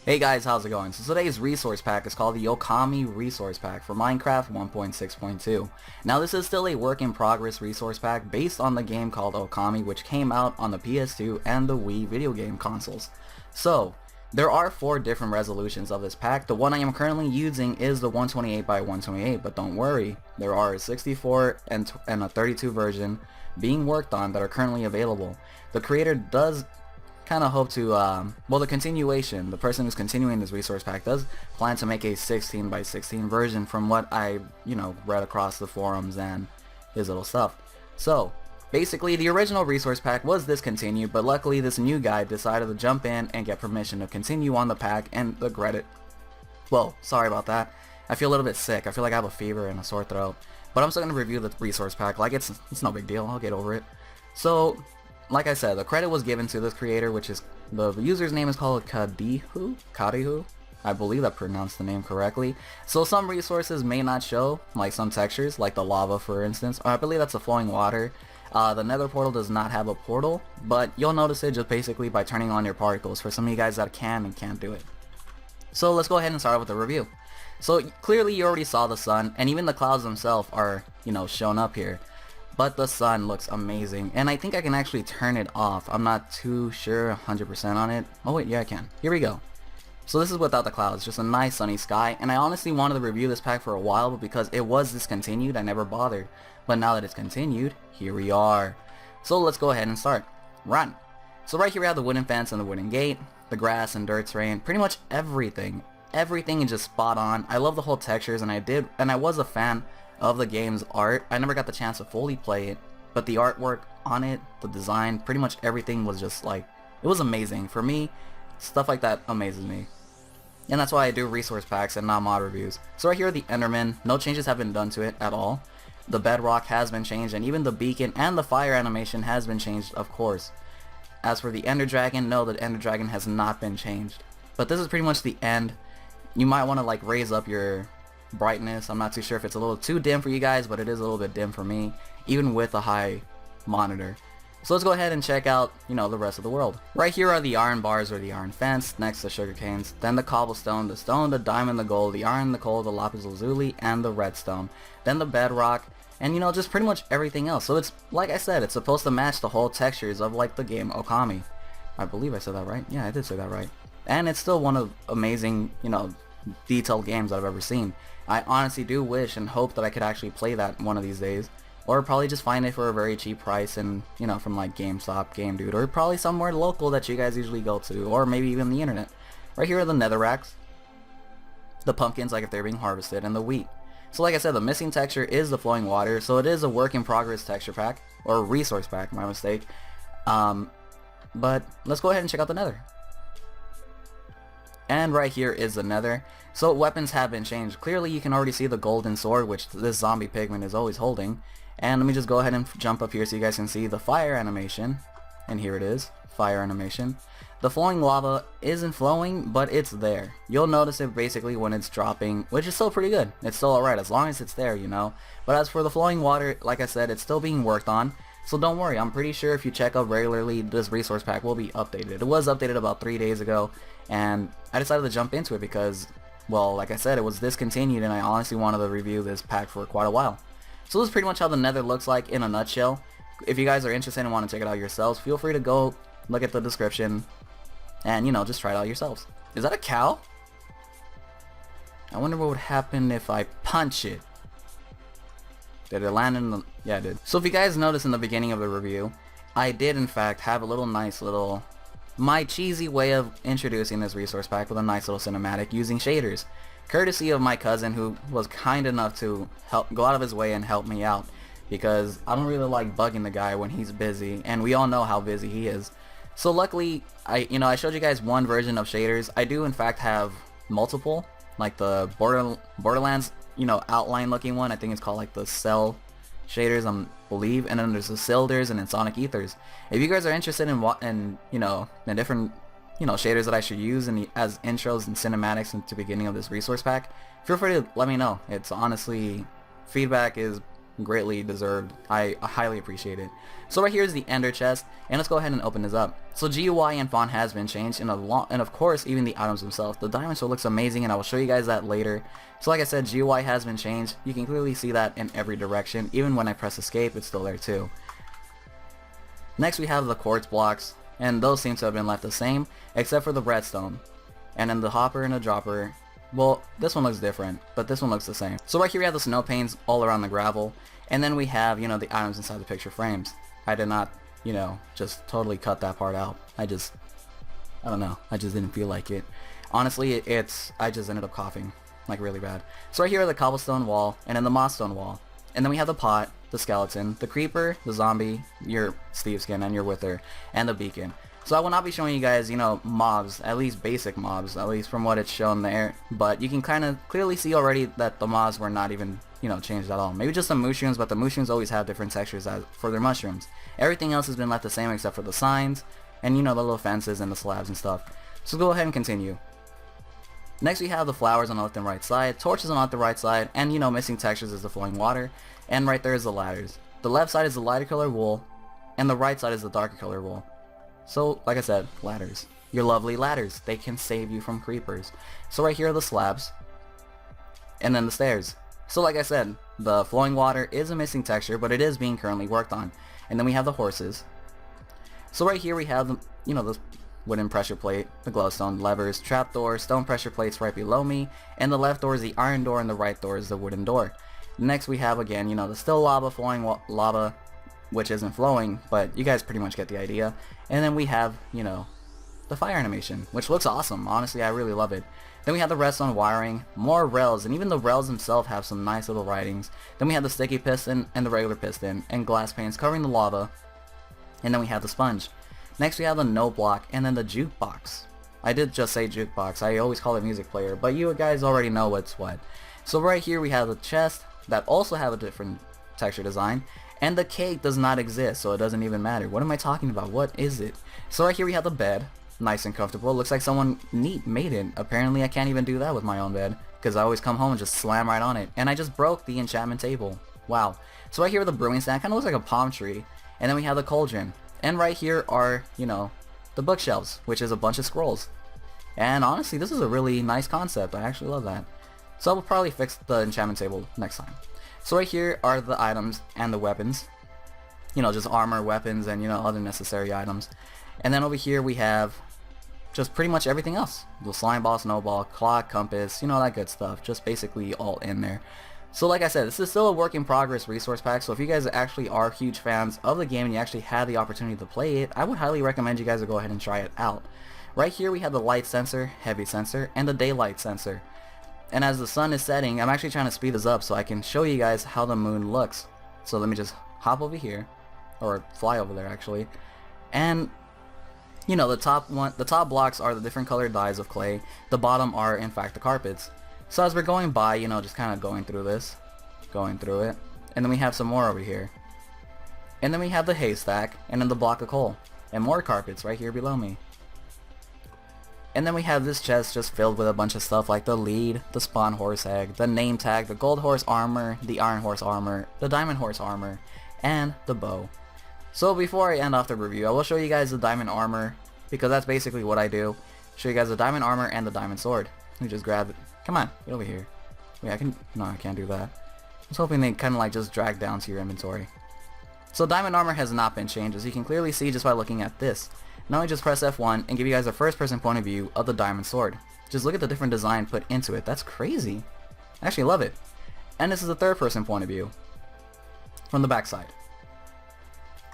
Hey guys, how's it going? So today's resource pack is called the Okami resource pack for Minecraft 1.6.2. Now this is still a work in progress resource pack based on the game called Okami, which came out on the PS2 and the Wii video game consoles. So there are 4 different resolutions of this pack. The one I am currently using is the 128 by 128, but don't worry, there are a 64 and a 32 version being worked on that are currently available. The creator does kind of hope to, the person who's continuing this resource pack does plan to make a 16 by 16 version from what I, read across the forums and his little stuff. So, basically the original resource pack was discontinued, but luckily this new guy decided to jump in and get permission to continue on the pack and regret it. Well, sorry about that. I feel a little bit sick. I feel like I have a fever and a sore throat. But I'm still going to review the resource pack like it's no big deal. I'll get over it. So, like I said, the credit was given to this creator, which is, the user's name is called Kadihu. I believe I pronounced the name correctly. So some resources may not show, like some textures, like the lava for instance. I believe that's the flowing water. The nether portal does not have a portal, but you'll notice it just basically by turning on your particles for some of you guys that can and can't do it. So let's go ahead and start with the review. So clearly you already saw the sun, and even the clouds themselves are, shown up here. But the sun looks amazing, and I think I can actually turn it off. I'm not too sure 100% on it. Oh wait, yeah I can. Here we go. So this is without the clouds, just a nice sunny sky, and I honestly wanted to review this pack for a while, but because it was discontinued, I never bothered. But now that it's continued, here we are. So let's go ahead and start. Run. So right here we have the wooden fence and the wooden gate, the grass and dirt terrain, pretty much everything. Everything is just spot on. I love the whole textures, and I was a fan of the game's art. I never got the chance to fully play it, but the artwork on it, the design, pretty much everything was just like, it was amazing. For me, stuff like that amazes me. And that's why I do resource packs and not mod reviews. So right here are the Enderman. No changes have been done to it at all. The bedrock has been changed, and even the beacon and the fire animation has been changed, of course. As for the Ender Dragon, no, the Ender Dragon has not been changed. But this is pretty much the end. You might want to like raise up your brightness. I'm not too sure if it's a little too dim for you guys, but it is a little bit dim for me, even with a high monitor. So let's go ahead and check out, the rest of the world. Right here are the iron bars or the iron fence, next to sugar canes, then the cobblestone, the stone, the diamond, the gold, the iron, the coal, the lapis lazuli, and the redstone. Then the bedrock, and just pretty much everything else. So it's, like I said, it's supposed to match the whole textures of like the game Okami. I believe I said that right. Yeah, I did say that right. And it's still one of amazing, detailed games I've ever seen. I honestly do wish and hope that I could actually play that one of these days, or probably just find it for a very cheap price and from like GameStop, Game Dude, or probably somewhere local that you guys usually go to, or maybe even the internet. Right here are the netherracks, the pumpkins like if they're being harvested, and the wheat. So like I said, the missing texture is the flowing water, so it is a work in progress texture pack, or resource pack, my mistake. But let's go ahead and check out the nether. And right here is the nether. So weapons have been changed. Clearly you can already see the golden sword, which this zombie pigman is always holding. And let me just go ahead and jump up here so you guys can see the fire animation. And here it is, fire animation. The flowing lava isn't flowing, but it's there. You'll notice it basically when it's dropping, which is still pretty good. It's still alright as long as it's there, But as for the flowing water, like I said, it's still being worked on. So don't worry, I'm pretty sure if you check up regularly, this resource pack will be updated. It was updated about 3 days ago, and I decided to jump into it because, well, like I said, it was discontinued, and I honestly wanted to review this pack for quite a while. So this is pretty much how the nether looks like in a nutshell. If you guys are interested and want to check it out yourselves, feel free to go look at the description and, just try it out yourselves. Is that a cow? I wonder what would happen if I punch it. Did it land in the... Yeah, it did. So if you guys noticed in the beginning of the review, I did in fact have a nice little... my cheesy way of introducing this resource pack with a nice little cinematic using shaders. Courtesy of my cousin, who was kind enough to go out of his way and help me out. Because I don't really like bugging the guy when he's busy, and we all know how busy he is. So luckily, I showed you guys one version of shaders. I do in fact have multiple, like the Borderlands, outline looking one. I think it's called like the cell shaders, I believe, and then there's the Cilders and then Sonic Ethers. If you guys are interested in in different shaders that I should use as intros and cinematics into the beginning of this resource pack, feel free to let me know. It's honestly, feedback is greatly deserved. I highly appreciate it. So right here is the Ender chest, and let's go ahead and open this up. So GUI and font has been changed, and of course even the items themselves. The diamond sword looks amazing, and I will show you guys that later. So like I said, GUI has been changed. You can clearly see that in every direction. Even when I press escape, it's still there too. Next we have the quartz blocks, and those seem to have been left the same except for the redstone. And then the hopper and the dropper, well, this one looks different, but this one looks the same. So right here we have the snow panes all around the gravel, and then we have, the items inside the picture frames. I did not, just totally cut that part out. I don't know, I just didn't feel like it. Honestly, I just ended up coughing, like really bad. So right here are the cobblestone wall, and then the moss stone wall. And then we have the pot, the skeleton, the creeper, the zombie, your Steve skin, and your wither, and the beacon. So I will not be showing you guys, mobs, at least basic mobs, at least from what it's shown there. But you can kind of clearly see already that the mobs were not even, changed at all. Maybe just some mushrooms, but the mushrooms always have different textures for their mushrooms. Everything else has been left the same except for the signs, and the little fences and the slabs and stuff. So go ahead and continue. Next we have the flowers on the left and right side, torches on the right side, and missing textures is the flowing water, and right there is the ladders. The left side is the lighter color wool, and the right side is the darker color wool. So, like I said, ladders. Your lovely ladders. They can save you from creepers. So right here are the slabs. And then the stairs. So like I said, the flowing water is a missing texture, but it is being currently worked on. And then we have the horses. So right here we have the, the wooden pressure plate, the glowstone, levers, trapdoor, stone pressure plates right below me, and the left door is the iron door and the right door is the wooden door. Next we have again, the still lava, flowing lava, which isn't flowing, but you guys pretty much get the idea. And then we have, the fire animation, which looks awesome. Honestly, I really love it. Then we have the redstone wiring, more rails, and even the rails themselves have some nice little writings. Then we have the sticky piston and the regular piston, and glass panes covering the lava. And then we have the sponge. Next we have the no block, and then the jukebox. I did just say jukebox, I always call it music player, but you guys already know what's what. So right here we have the chest that also have a different texture design. And the cake does not exist, so it doesn't even matter. What am I talking about? What is it? So right here we have the bed. Nice and comfortable. Looks like someone neat made it. Apparently I can't even do that with my own bed, because I always come home and just slam right on it. And I just broke the enchantment table. Wow. So right here the brewing stand kind of looks like a palm tree. And then we have the cauldron. And right here are, the bookshelves, which is a bunch of scrolls. And honestly, this is a really nice concept. I actually love that. So I will probably fix the enchantment table next time. So right here are the items and the weapons. Just armor, weapons, and other necessary items. And then over here we have just pretty much everything else. The slime ball, snowball, clock, compass, that good stuff. Just basically all in there. So like I said, this is still a work in progress resource pack, so if you guys actually are huge fans of the game and you actually had the opportunity to play it, I would highly recommend you guys to go ahead and try it out. Right here we have the light sensor, heavy sensor, and the daylight sensor. And as the sun is setting, I'm actually trying to speed this up so I can show you guys how the moon looks. So let me just hop over here, or fly over there actually. And the top blocks are the different colored dyes of clay. The bottom are in fact the carpets. So as we're going by, just kind of going through it. And then we have some more over here. And then we have the haystack, and then the block of coal. And more carpets right here below me. And then we have this chest just filled with a bunch of stuff like the lead, the spawn horse egg, the name tag, the gold horse armor, the iron horse armor, the diamond horse armor, and the bow. So before I end off the review, I will show you guys the diamond armor, because that's basically what I do. Show you guys the diamond armor and the diamond sword. Let me just grab it. Come on, get over here. Wait, no, I can't do that. I was hoping they kind of like just drag down to your inventory. So diamond armor has not been changed, as you can clearly see just by looking at this. Now I just press F1 and give you guys a first person point of view of the diamond sword. Just look at the different design put into it. That's crazy. I actually love it. And this is the third person point of view from the back side.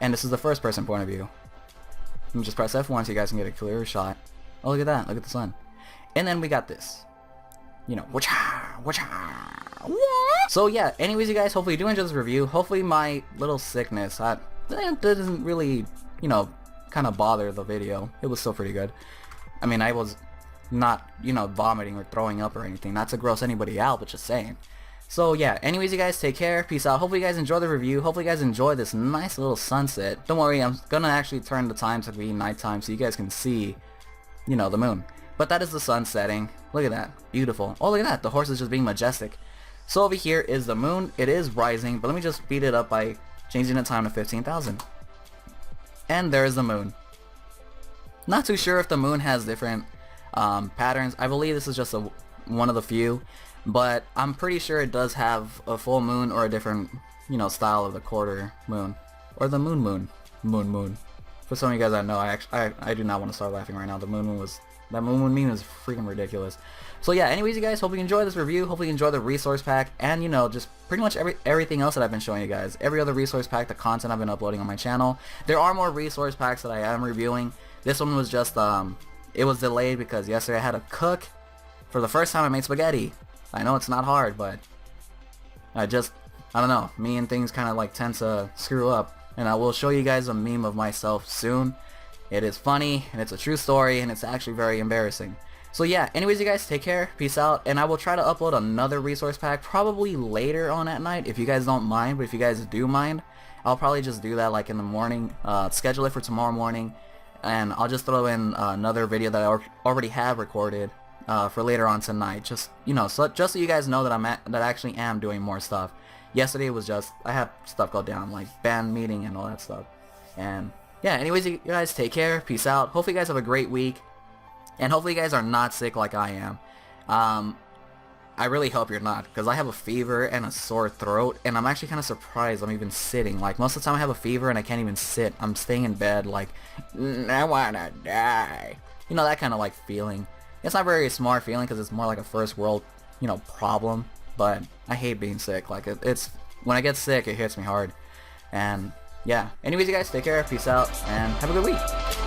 And this is the first person point of view. Let me just press F1 so you guys can get a clearer shot. Oh, look at that. Look at the sun. And then we got this. So yeah, anyways you guys, hopefully you do enjoy this review. Hopefully my little sickness, that doesn't really, kind of bother the video. It was still pretty good. I mean, I was not, you know, vomiting or throwing up or anything. Not to gross anybody out, but just saying. So yeah, anyways, you guys take care, peace out. Hopefully you guys enjoy the review. Hopefully you guys enjoy this nice little sunset. Don't worry, I'm gonna actually turn the time to be nighttime so you guys can see, you know, the moon. But that is the sun setting. Look at that, beautiful. Oh, look at that, the horse is just being majestic. So over here is the moon. It is rising, but let me just speed it up by changing the time to 15,000. And there's the moon. Not too sure if the moon has different patterns. I believe this is just one of the few, but I'm pretty sure it does have a full moon or a different, you know, style of the quarter moon or the moon. For some of you guys I know, I do not want to start laughing right now. That moon meme is freaking ridiculous. So yeah, anyways, you guys, hope you enjoy this review. Hopefully you enjoy the resource pack, and you know, just pretty much everything else that I've been showing you guys. Every other resource pack, the content I've been uploading on my channel. There are more resource packs that I am reviewing. This one was just it was delayed because yesterday I had to cook. For the first time I made spaghetti. I know it's not hard, but I don't know, me and things kind of like tend to screw up. And I will show you guys a meme of myself soon. It is funny, and it's a true story, and it's actually very embarrassing. So yeah, anyways, you guys, take care, peace out, and I will try to upload another resource pack probably later on at night if you guys don't mind. But if you guys do mind, I'll probably just do that like in the morning, schedule it for tomorrow morning, and I'll just throw in another video that I already have recorded for later on tonight. Just, you know, just so you guys know that I actually am doing more stuff. Yesterday was just, I had stuff go down, like band meeting and all that stuff. And yeah, anyways, you guys, take care, peace out. Hopefully you guys have a great week, and hopefully you guys are not sick like I am. I really hope you're not, because I have a fever and a sore throat, and I'm actually kind of surprised I'm even sitting. Like, most of the time I have a fever and I can't even sit. I'm staying in bed like, I wanna die. You know, that kind of like feeling. It's not a very smart feeling because it's more like a first world, you know, problem. But I hate being sick. Like, it's when I get sick, it hits me hard. And yeah, anyways, you guys, take care, peace out, and have a good week.